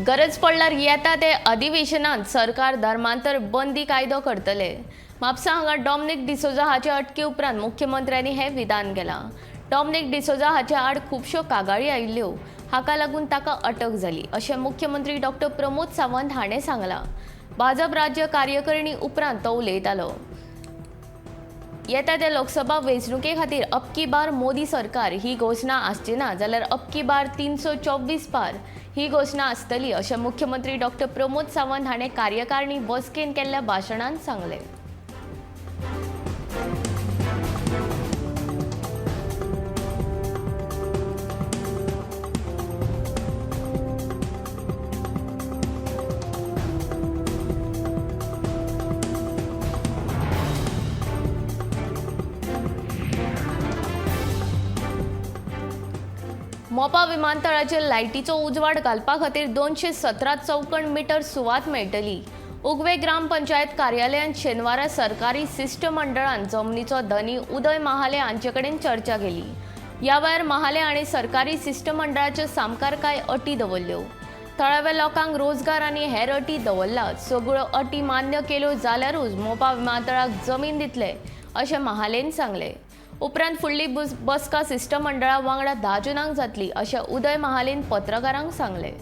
गरज पडल्यार येता ते अधिवेशनात सरकार धर्मांतर बंदी कायदो करतले। म्हापसा हांगा डॉमिनिक डिसोजा हाचे अटके उपरांत मुख्यमंत्र्यांनी हे विधान केला। डॉमिनिक डिसोजा हाचे आड खुबश्यो कागाळी आयिल्ल्यो, हाका लागून ताका अटक जाली अशें मुख्यमंत्री डॉ. प्रमोद सावंत हाणें सांगलां। भाजप राज्य कार्यकारिणी उपरांत तो उलयतालो। येता ते लोकसभा वेंचणुके खातीर अब की बार मोदी सरकार ही घोशणा आसची ना जाल्यार अब की बार 324 पार ही घोशणा आसतली अशें मुख्यमंत्री डॉ. प्रमोद सावंत हाणें कार्यकारिणी बसकेंत केल्ल्या भाशणांत सांगलें। मोपा विमानतळाचेर लायटीचो उजवाड घालपा खातीर 217 चौकण मीटर सुवात मेळटली। उगवे ग्रामपंचायत कार्यालयात शेनवारा सरकारी शिष्टमंडळान जमनीचो धनी उदय महाले हांचे कडेन चर्चा केली। ह्या वेळार महाले हांणी सरकारी शिष्टमंडळाच्यो सामकार कांय अटी दवरल्यो। थळाव्या लोकांक रोजगार आनी हेर अटी दवरल्यात। सगळ्यो अटी मान्य केल्यो जाल्यारूच मोपा विमानतळाक जमीन दितले अशें महालेन सांगलें। उपरांत फुडली बसका शिष्टमंडळा वांगडा 10 जूनाक जातली अशें उदय महालेन पत्रकारांक सांगलें।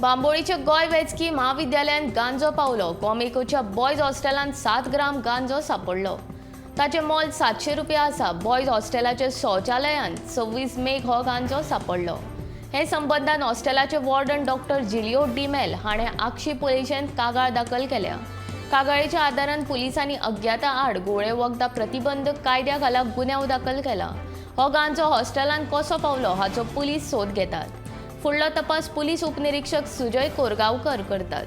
बांबोळीच्या गोय वैजकी महाविद्यालयात गांजो पावलो। कॉमेकोच्या बॉयज हॉस्टेलांत 7 ग्राम गांजो सांपडलो। ताचे मोल 700 रुपया आसा। बॉयज हॉस्टेलाच्या शौचालयांत 26 मेक हो गांजो सांपडलो। हे संबंदान हॉस्टेलाचे वॉर्डन डॉ. जिलिओ डिमेल हाणें आक्षी पुलिशेंत कागाळ दाखल केल्या। कागाळीच्या आदारान पुलिसांनी अज्ञाता आड गोळे वखदां प्रतिबंधक कायद्या खाला गुन्यांव दाखल केला। हो गांजो हॉस्टेलांत कसो पावलो हाचो पुलीस सोद घेतात। फुडलो तपास पुलीस उपनिरीक्षक सुजय कोरगांवकर करतात।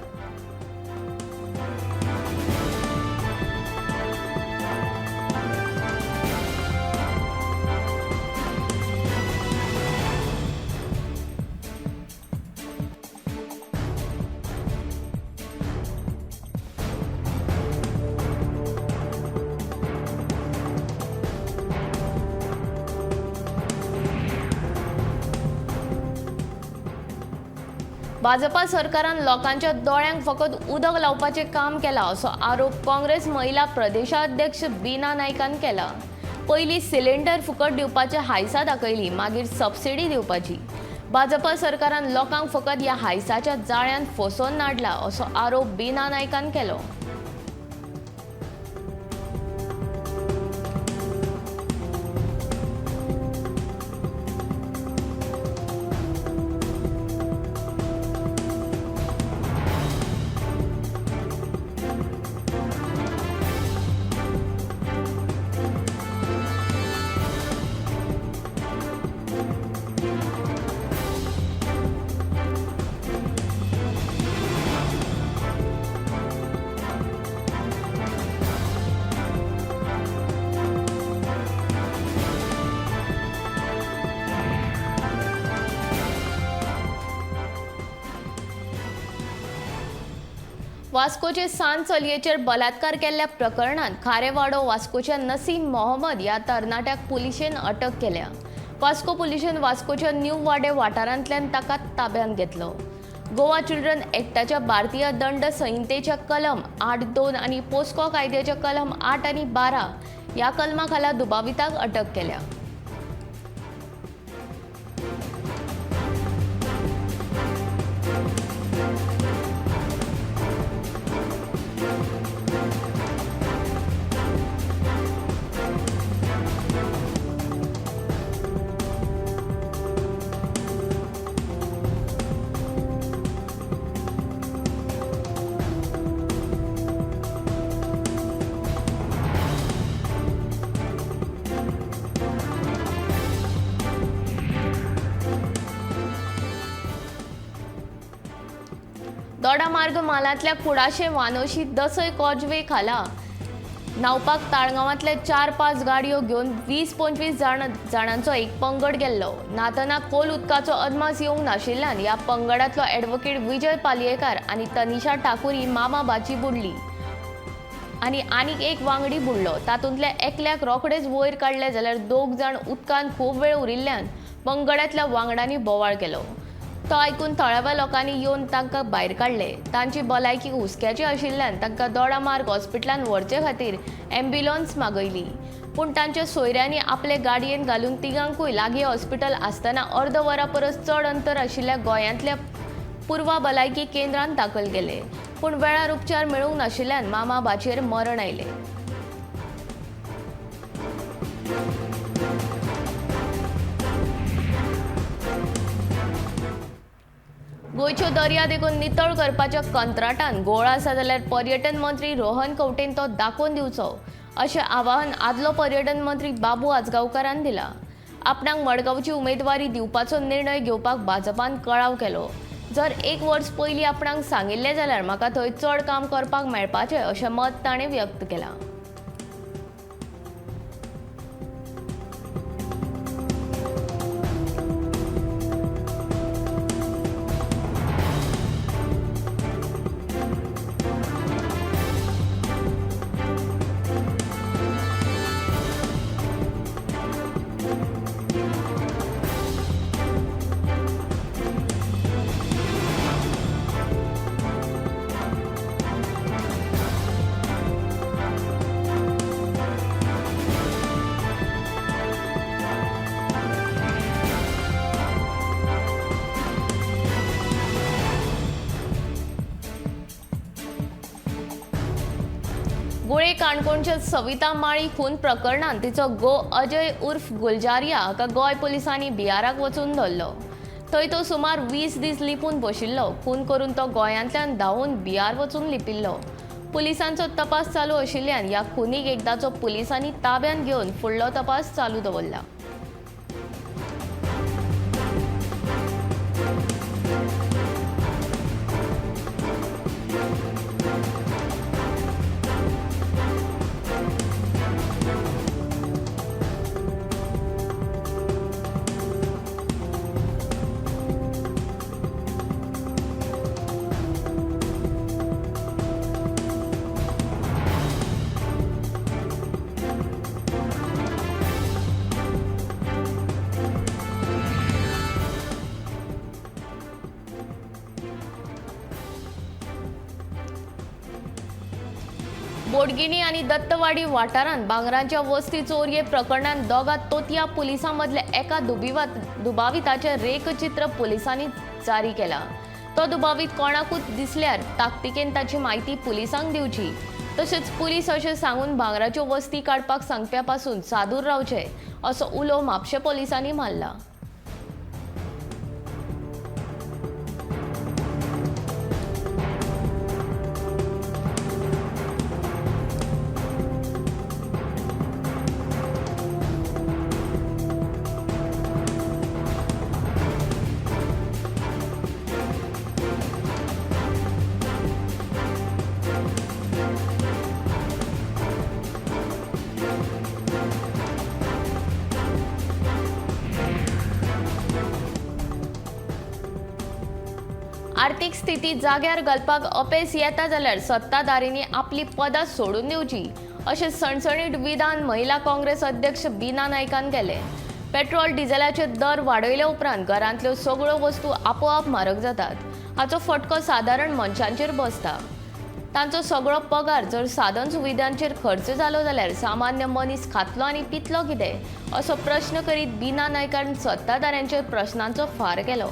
भाजपा सरकारान लोकांच्या दोळ्यांक फकत उदक लावपाचें काम केलां असो आरोप काँग्रेस महिला प्रदेशाध्यक्ष बीना नायकान केला। पयलीं सिलिंडर फुकट दिवपाचे हायसा दाखयली, मागीर सबसिडी दिवपाची। भाजपा सरकारान लोकांक फकत ह्या हायसाच्या जाळ्यात फसोवन नाडला असो आरोप बीना नायकान केलो। वास्कोचे सांत चलयेचेर बलात्कार केल्ल्या प्रकरणात खारेवाडो वास्कोच्या नसीम मोहम्मद ह्या तरणाट्याक पुलिशेन अटक केल्या। वास्को पुलिशेन वास्कोच्या न्यू वाडे वाठारांतल्यान ताका ताब्यांत घेतलो। गोवा चिल्ड्रन एक्टाच्या भारतीय दंड संहितेच्या कलम 8(2) आनी पोस्को कायद्याच्या कलम 8 आनी 12 ह्या कलमा खाला दुबाविताक अटक केल्या। दोडामार्ग मालांतल्या कुडाशे वानोशी दसय कॉजवे खाला न्हावपाक ताळगांवांतले 4-5 गाडयो घेवन 20-25 जाणांचो एक पंगड गेल्लो. न्हाताना खोल उदकाचो अदमास येवंक नाशिल्ल्यान ह्या पंगडांतलो एडव्होकेट विजय पालयेकार आनी तनिषा ठाकूर ही मामाबाची बुडली आनी आनीक एक वांगडी बुडलो. तातूंतले एकल्याक रोखडेच वयर काडले जाल्यार 2 जाण उदकांत खूब वेळ उरिल्ल्यान पंगडांतल्या वांगड्यांनी बोवाळ केलो. तो आयकून थळाव्या लोकांनी येवन तांकां भायर काडले. तांची भलायकी हुस्क्याची आशिल्ल्यान तांकां दोडामार्ग हॉस्पिटलांत व्हरचे खातीर अँब्युलन्स मागयली. पूण तांच्या सोयऱ्यांनी आपले गाडयेन घालून तिगांकूय लागीं हॉस्पिटल आसतना अर्द वरा परस चड अंतर आशिल्ल्या गोंयांतल्या पुर्वा भलायकी केंद्रांत दाखल केले. पूण वेळार उपचार मेळूंक नाशिल्ल्यान मामाबाचेर मरण आयलें. गोंयच्यो दर्या देगून नितळ करपाच्या कंत्राटान घोळ आसा जाल्यार पर्यटन मंत्री रोहन खंवटेन तो दाखोवन दिवचो अशें आवाहन आदलो पर्यटन मंत्री बाबू आजगांवकारान दिलां. आपणाक मडगांवची उमेदवारी दिवपाचो निर्णय घेवपाक भाजपान कळाव केलो. जर 1 वर्स पयलीं आपणाक सांगिल्लें जाल्यार म्हाका थंय चड काम करपाक मेळपाचें अशें मत ताणें व्यक्त केलां. गुळे काणकोणच्या सविता माळी खून प्रकरणात तिचो घो अजय उर्फ गुलजारिया हाका गोंय पुलिसांनी बिहाराक वचून धरलो. थंय तो सुमार 20 दीस लिपून बशिल्लो. खून करून तो गोंयांतल्यान धांवून बिहार वचून लिपिल्लो. पुलिसांचो तपास चालू आशिल्ल्यान ह्या खुनीक एकदाचो पुलिसांनी ताब्यात घेवन फुडलो तपास चालू दवरला. बोडगिणी आणि दत्तवाडी वाठारांत भांगरांच्या वस्ती चोरये प्रकरणात दोगा तोतया पुलिसां मदले एका दुबाविताचे रेखचित्र पुलिसांनी जारी केला. तो दुबावित कोणाकूच दिसल्यार ताकतिकेन ताची म्हायती पुलिसांक दिवची. तशेंच पुलीस अशें सांगून भांगराच्यो वस्ती काडपाक सांगप्या पासून सादूर रावचे असो उलो म्हापशें पुलिसांनी मारला. आर्थीक स्थिती जाग्यार घालपाक अपेस येता जाल्यार सत्ताधाऱ्यांनी आपली पदां सोडून दिवची अशें सणसणीत विधान महिला काँग्रेस अध्यक्ष बीना नायकान केलें. पेट्रोल डिझेलाचे दर वाडयले उपरांत घरांतल्यो सगळ्यो वस्तू आपोआप म्हारग जातात. हाचो फटको सादारण मनशांचेर बसता. तांचो सगळो पगार जर साधन सुविधांचेर खर्च जालो जाल्यार सामान्य मनीस खातलो आनी पितलो कितें असो प्रश्न करीत बीना नायकान सत्ताधाऱ्यांच्या प्रश्नांचो फार केलो.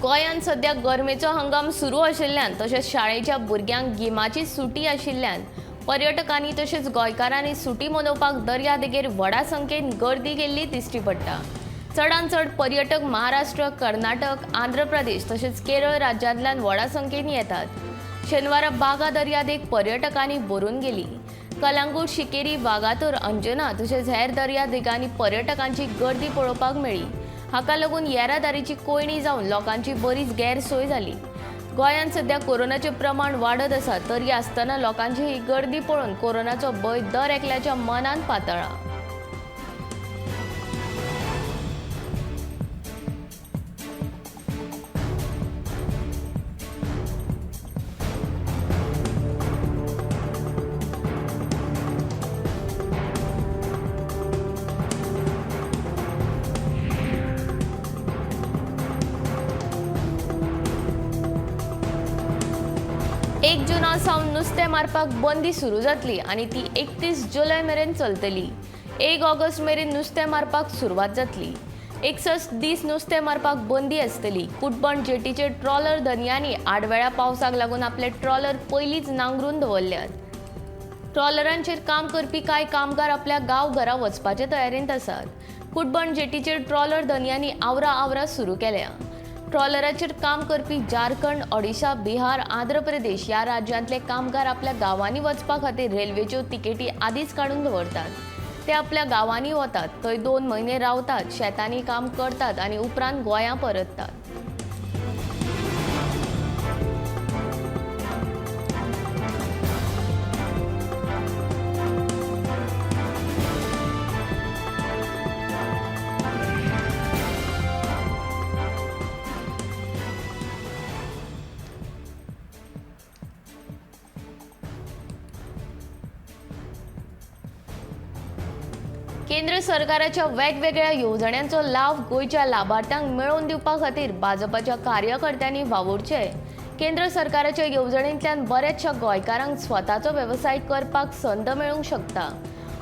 गोंयांत सध्या गरमेचो हंगाम सुरू आशिल्ल्यान तशेंच शाळेच्या भुरग्यांक गिमाची सुटी आशिल्ल्यान पर्यटकांनी तशेंच गोंयकारांनी सुटी मनोवपाक दर्यादेगेर व्हडा संख्येन गर्दी केल्ली दिश्टी पडटा। चडांत चड पर्यटक महाराष्ट्र, कर्नाटक, आंध्र प्रदेश तशेंच केरळ राज्यांतल्यान व्हडा संख्येन येतात। शेनवारा बागा दर्यादेग पर्यटकांनी भरून गेली। कलंगूट, शिकेरी, वागातोर, अंजुना तशेंच हेर दर्यादेगांनी पर्यटकांची गर्दी पळोवपाक मेळ्ळी। हाका लागून येरादारीची कोयणी जावन लोकांची बरीच गैरसोय जाली। गोंयांत सध्या कोरोनाचें प्रमाण वाडत आसा, तरी आसतना लोकांची ही गर्दी पळोवन कोरोनाचो भंय दर एकल्याच्या मनांत पातळ्ळा। एक जुना सावन नुस्तें मारपाक बंदी सुरू जातली आनी ती 31 जुलय मेरेन चलतली। 1 ऑगस्ट मेरेन नुस्तें मारपाक सुरवात जातली। 61 दीस नुस्तें मारपाक बंदी आसतली। कुटबण जेटीचे ट्रॉलर धन्यांनी आडवेळ्या पावसाक लागून आपले ट्रॉलर पयलींच नांगरून दवरल्यात। ट्रॉलरांचेर काम करपी कांय कामगार आपल्या गांवघरा वचपाचे तयारेंत आसात। कुटबण जेटीचेर ट्रॉलर धन्यांनी आवरा सुरू केल्या। ट्रॉलराचेर काम करपी झारखंड, ओडिशा, बिहार, आंध्र प्रदेश ह्या राज्यांतले कामगार आपल्या गांवांनी वचपा खातीर रेल्वेच्यो तिकेटी आदींच काडून दवरतात। ते आपल्या गांवांनी वतात, थंय 2 म्हयने रावतात, शेतांनी काम करतात आनी उपरांत गोंयां परततात। केंद्र सरकाराच्या वेगवेगळ्या येवजण्यांचो लाव गोंयच्या लाभार्थ्यांक मेळोवन दिवपा खातीर भाजपाच्या कार्यकर्त्यांनी वावुरचे। केंद्र सरकाराच्या येवजणेंतल्यान बऱ्याचशा गोंयकारांक स्वताचो वेवसाय करपाक संद मेळूंक शकता।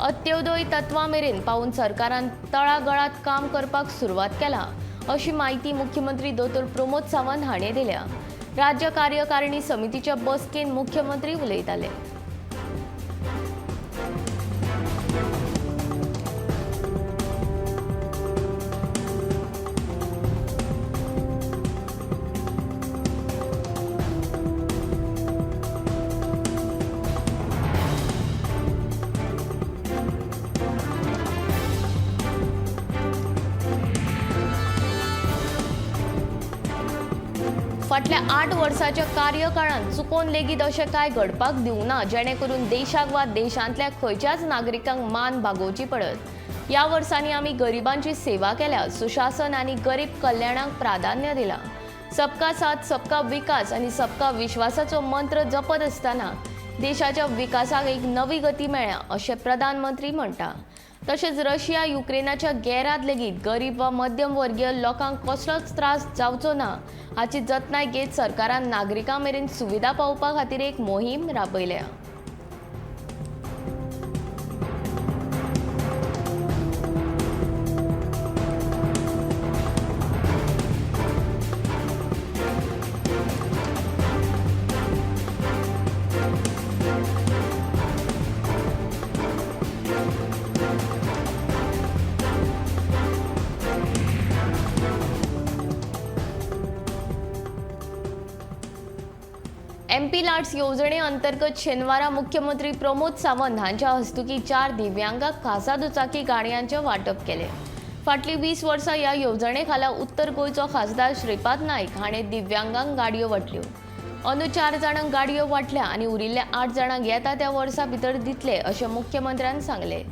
अंत्योदय तत्वां मेरेन पावून सरकारान तळागळात काम करपाक सुरवात केला, अशी माहिती मुख्यमंत्री दोतोर प्रमोद सावंत हाणें दिल्या। राज्य कार्यकारिणी समितीच्या बसकेन मुख्यमंत्री उलयताले। फाटल्या 8 वर्सांच्या कार्यकाळांत चुकोवन लेगीत अशें कांय घडपाक दिवं ना जेणे करून देशाक वा देशांतल्या खंयच्याच नागरिकांक मान भागोवची पडत। ह्या वर्सांनी आमी गरिबांची सेवा केल्या, सुशासन आनी गरीब कल्याणाक प्राधान्य दिलां। सबका साथ, सबका विकास आनी सबका विश्वासाचो मंत्र जपत आसतना देशाच्या विकासाक एक नवी गती मेळ्ळ्या, अशें प्रधानमंत्री म्हणटा। तशेंच रशिया युक्रेनाच्या गॅरांत लेगीत गरीब वा मध्यमवर्गीय लोकांक कसलोच त्रास जावचो ना हाची जतनाय घेत सरकारान नागरिकां मेरेन सुविधा पावोवपा खातीर एक मोहीम राबयल्या। MP लाड्स येवजणे अंतर्गत शेनवारा मुख्यमंत्री प्रमोद सावंत हांच्या हस्तुकी 4 दिव्यांगांक खासा दुचाकी गाडयांचे वांटप केले। फाटली 20 वर्सां ह्या येवजणे खाला उत्तर गोंयचो खासदार श्रीपाद नाईक हाणें दिव्यांगांक गाडयो वांटल्यो। अंदू 4 जाणांक गाडयो वांटल्या आनी उरिल्ल्या 8 जाणांक येता त्या वर्सा भितर दितले, अशें मुख्यमंत्र्यान सांगले।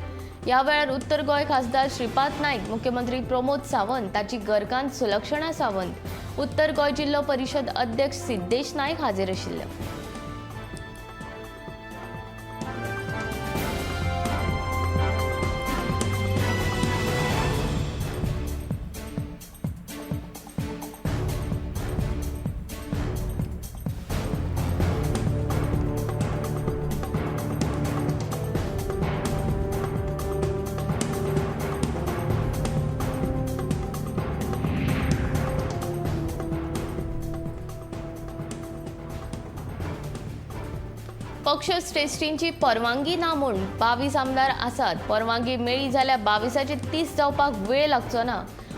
ह्या वेळार उत्तर गोंय खासदार श्रीपाद नाईक, मुख्यमंत्री प्रमोद सावंत, ताची घरकान्न सुलक्षणा सावंत, उत्तर गोंय जिल्लो परिशद अध्यक्ष सिद्धेश नाईक हाजीर आशिल्ले। पक्ष श्रेष्ठींची परवानगी ना म्हूण 22 आमदार आसात. परवानगी मेळ्ळी जाल्यार 22चे 30 जावपाक वेळ लागचो ना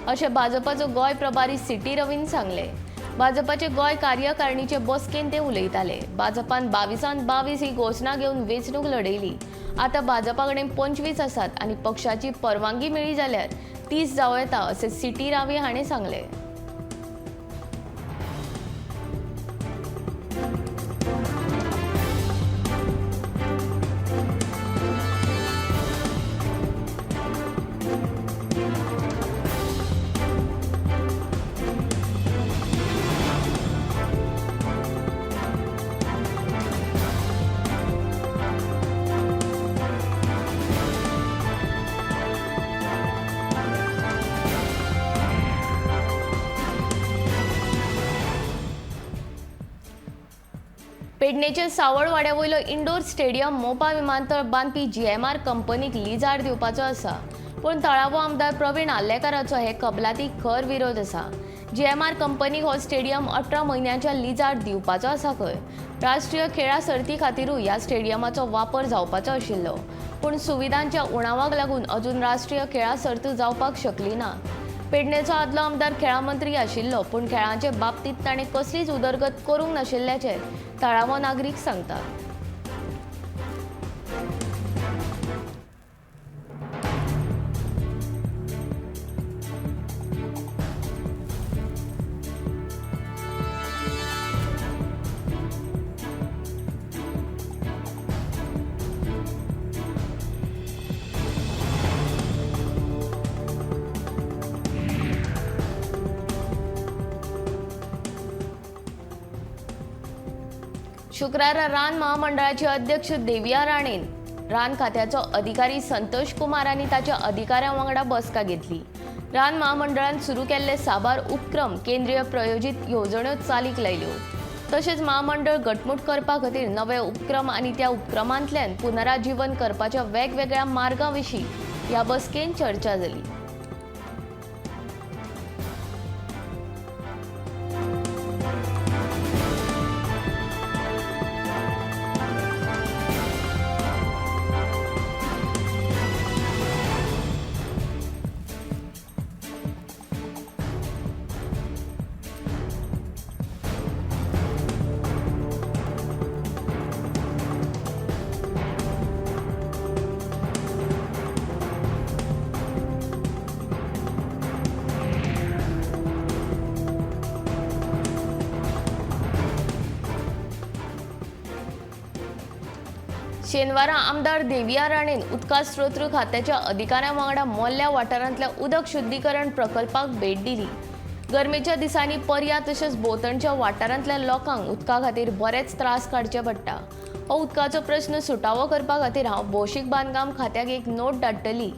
अशें भाजपाचो गोंय प्रभारी सीटी रवीन सांगले. भाजपाचे गोंय कार्यकारिणीचे बसकेन ते उलयताले. भाजपान 22 22 ही घोशणा घेवन वेंचणूक लढयली. आतां भाजपा कडेन 25 आसात आनी पक्षाची परवानगी मेळ्ळी जाल्यार 30 जावं येता अशें सीटी रावी हाणें सांगलें. पेडणेचे सावळ वाड्या वयलो इंडोर स्टेडियम मोपा विमानतळ बांदपी GMR कंपनीक लिजार दिवपाचो आसा. पूण थळावो आमदार प्रवीण आल्लेकाराचो हे कबलातीक खर विरोध आसा. GMR कंपनीक हो स्टेडियम 18 म्हयन्यांच्या लिजार दिवपाचो आसा खंय. राष्ट्रीय खेळा सर्ती खातीरूय ह्या स्टेडियमाचो वापर जावपाचो आशिल्लो. पूण सुविधांच्या उणावाक लागून अजून राष्ट्रीय खेळा सर्त जावपाक शकली ना. पेडणेचो आदलो आमदार खेळा मंत्री आशिल्लो पूण खेळांचे बाबतींत ताणें कसलीच उदरगत करूंक नाशिल्ल्याचें थळावो नागरीक सांगतात. शुक्रारा रान महामंडळाचे अध्यक्ष देविया राणेन रान खात्याचो अधिकारी संतोष कुमार आनी ताच्या अधिकाऱ्यां वांगडा बसका घेतली. रान महामंडळान सुरू केल्ले साबार उपक्रम केंद्रीय प्रायोजीत येवजण्यो चालीक लायल्यो. तशेंच महामंडळ घटमूट करपा खातीर नवे उपक्रम आनी त्या उपक्रमांतल्यान पुनराजीवन करपाच्या वेगवेगळ्या मार्गां विशीं ह्या बसकेन चर्चा जाली. शेनवारा आमदार देविया राणेन उदका स्रोत खात्याच्या अधिकाऱ्यां वांगडा मोल्ल्या वाठारांतल्या उदक शुद्धीकरण प्रकल्पाक भेट दिली. गरमेच्या दिसांनी पर्या तशेंच भोंवतणच्या वाठारांतल्या लोकांक उदका खातीर बरेच त्रास काडचे पडटा. हो उदकाचो प्रश्न सुटावो करपा खातीर हांव भौशीक बांदकाम खात्याक एक नोट धाडटली.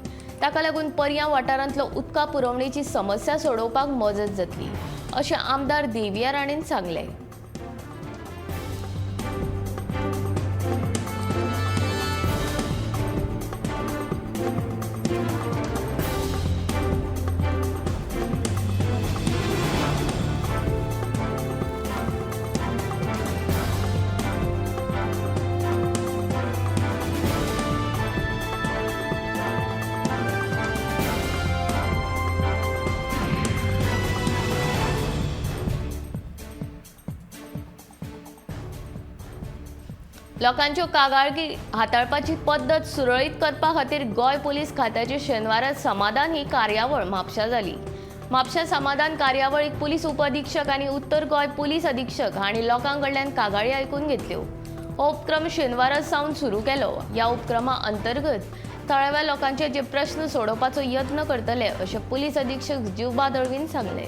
ताका लागून पर्या वाठारांतलो उदका पुरवणेची समस्या सोडोवपाक मजत जातली अशें आमदार देविया राणेन सांगलें. लोकांच्यो कागाळगी हाताळपाची पद्दत सुरळीत करपा खातीर गोंय पुलीस खात्याचे शेनवारा समाधान ही कार्यावळ म्हापशा जाली. म्हापशा समाधान कार्यावळीक पुलीस उपअधीक्षक आनी उत्तर गोंय पुलीस अधीक्षक हांणी लोकांकडल्यान कागाळी आयकून घेतल्यो. हो उपक्रम शेनवारा सावन सुरू केलो. ह्या उपक्रमा अंतर्गत थळाव्या लोकांचे जे प्रश्न सोडोवपाचो यत्न करतले अशें पुलीस अधीक्षक जीवबा दळवीन सांगलें.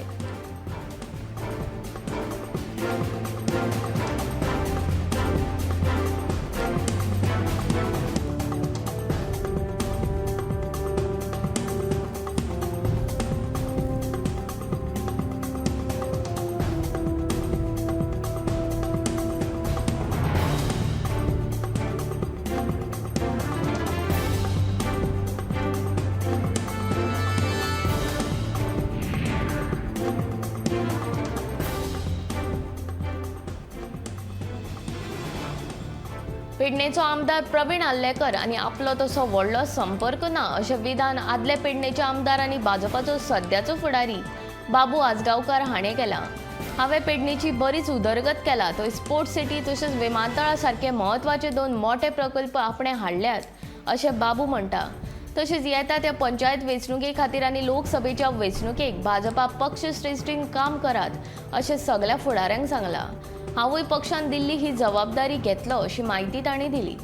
पेडणेचो आमदार प्रवीण आल्लेकर आनी आपलो तसो व्हडलो संपर्क ना अशें विधान आदले पेडणेचे आमदार आनी भाजपाचो सद्याचो फुडारी बाबू आजगांवकार हाणें केलां. हांवें पेडणेची बरीच उदरगत केला, थंय स्पोर्ट्स सिटी तशेंच विमानतळा सारके म्हत्वाचे 2 मोठे प्रकल्प आपणे हाडल्यात अशें बाबू म्हणटा. तशेंच येता त्या पंचायत वेंचणुके खातीर आनी लोकसभेच्या वेंचणुकेक भाजपा पक्ष श्रेश्ठीन काम करात अशें सगळ्या फुडाऱ्यांक सांगलां. हांवूय पक्षान दिल्ली ही जबाबदारी घेतलो अशी माहिती तांणी दिली.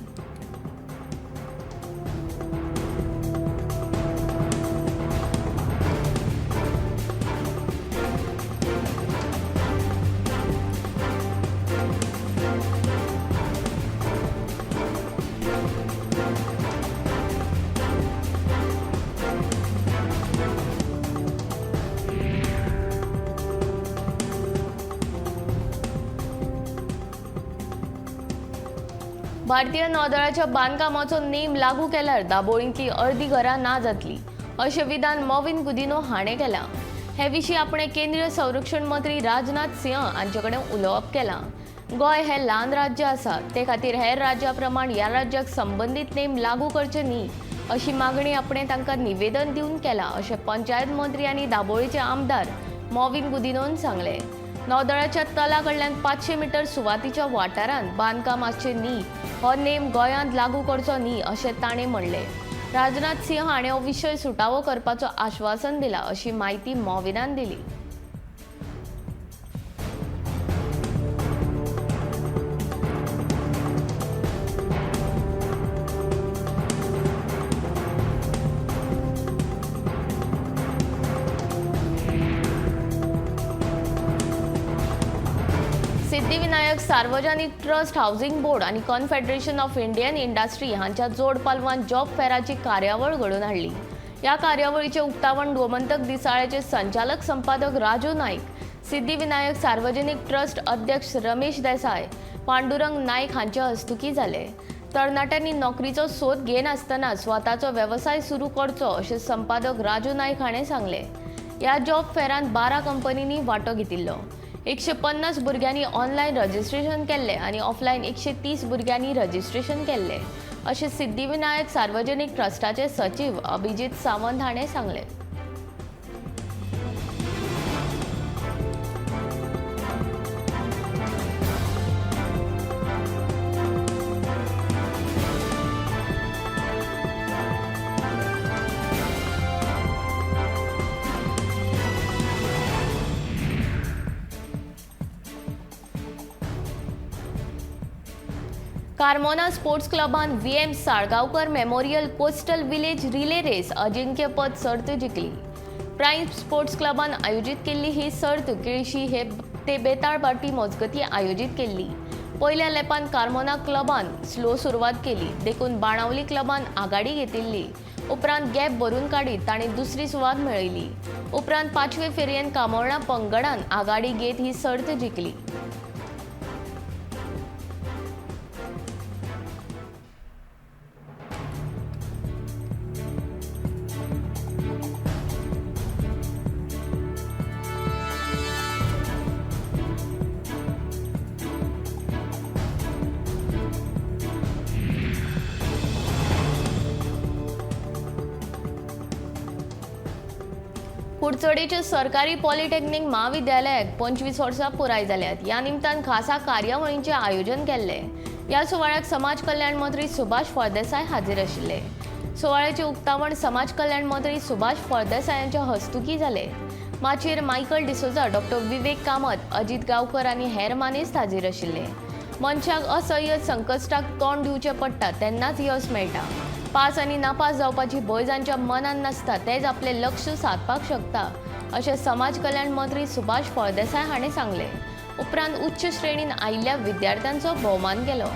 भारतीय नौदळाच्या बांदकामाचो नेम लागू केल्यार दाबोळींतली अर्दी घरां ना जातली अशें विधान मोविन गुदिनो हाणें केलां. हे विशीं आपणे केंद्रीय संरक्षण मंत्री राजनाथ सिंह हांचे कडेन उलोवप केलां. गोंय हें ल्हान राज्य आसा, ते खातीर हेर राज्या प्रमाण ह्या राज्याक संबंदीत नेम लागू करचे न्ही अशी मागणी आपणे तांकां निवेदन दिवन केलां अशें पंचायत मंत्री आनी दाबोळीचे आमदार मोविन गुदिनोन सांगलें. नौदळाच्या तला कडल्यान 500 मीटर सुवातीच्या वाठारांत बांदकाम आसचें न्ही, हो नेम गोंयांत लागू करचो न्ही अशें ताणें म्हणलें. राजनाथ सिंह हाणें हो विशय सुटावो करपाचो आश्वासन दिलां अशी माहिती मोविनान दिली. सिद्धिविनायक सार्वजनिक ट्रस्ट हाऊसिंग बोर्ड आणि कॉन्फेडरेशन ऑफ इंडियन इंडस्ट्री हांच्या जोड पालवान जॉब फेराची कार्यावळ घडोवन हाडली. ह्या कार्यावळीचे उक्तावण गोमंतक दिसाळ्याचे संचालक संपादक राजू नाईक, सिद्धिविनायक सार्वजनिक ट्रस्ट अध्यक्ष रमेश देसाय, पांडुरंग नाईक हांच्या हस्तुकी जाले. तरणाट्यांनी नोकरीचो सोद घेनासतना स्वताचो वेवसाय सुरू करचो अशें संपादक राजू नाईक हाणें सांगलें. ह्या जॉब फेरांत 12 कंपनींनी वांटो घेतिल्लो. 150 भुरग्यांनी ऑनलायन रजिस्ट्रेशन केल्लें आनी ऑफलायन 130 भुरग्यांनी रजिस्ट्रेशन केल्लें अशें सिद्धिविनायक सार्वजनिक ट्रस्टाचे सचिव अभिजीत सावंत हाणें सांगलें. कार्मोना स्पोर्ट्स क्लबान VM Salgaonkar memorial coastal village relay race अजिंक्यपद सर्त जिखली. प्राइम स्पोर्ट्स क्लबान आयोजित केल्ली ही सर्त केळशी ते बेताळबाटी मजगती आयोजित केल्ली. पयल्या लेपान कार्मोना क्लबान स्लो सुरवात केली, देखून बाणावली क्लबान आघाडी घेतिल्ली. उपरांत गॅप भरून काडीत तांणी दुसरी सुवात मेळयली. उपरांत 5वे फेरयेन कामोर्णा पंगडान आघाडी घेत ही सर्त जिखली. कुडचडेंचे सरकारी पॉलिटेक्निक महाविद्यालयाक 25 वर्सां पुराय जाल्यात. ह्या निमतान खासा कार्यावळींचें आयोजन केल्लें. ह्या सुवाळ्याक समाज कल्याण मंत्री सुभाष फळदेसाय हाजीर आशिल्ले. सुवाळ्याचें उक्तावण समाज कल्याण मंत्री सुभाष फळदेसाय यांच्या हस्तुकी जालें. माचयेर मायकल डिसोजा, डॉ. विवेक कामत, अजित गांवकर आनी हेर मानेस्त हाजीर आशिल्ले. मनशाक असह्य संकश्टाक तोंड दिवचें पडटा तेन्नाच यश मेळटा. पास आनी नापास जावपाची भंय जांच्या मनान नासता तेच आपले लक्ष साधपाक शकता अशें समाज कल्याण मंत्री सुभाष फळदेसाय हाणें सांगलें. उपरांत उच्च श्रेणीन आयिल्ल्या विद्यार्थ्यांचो भोवमान केलो.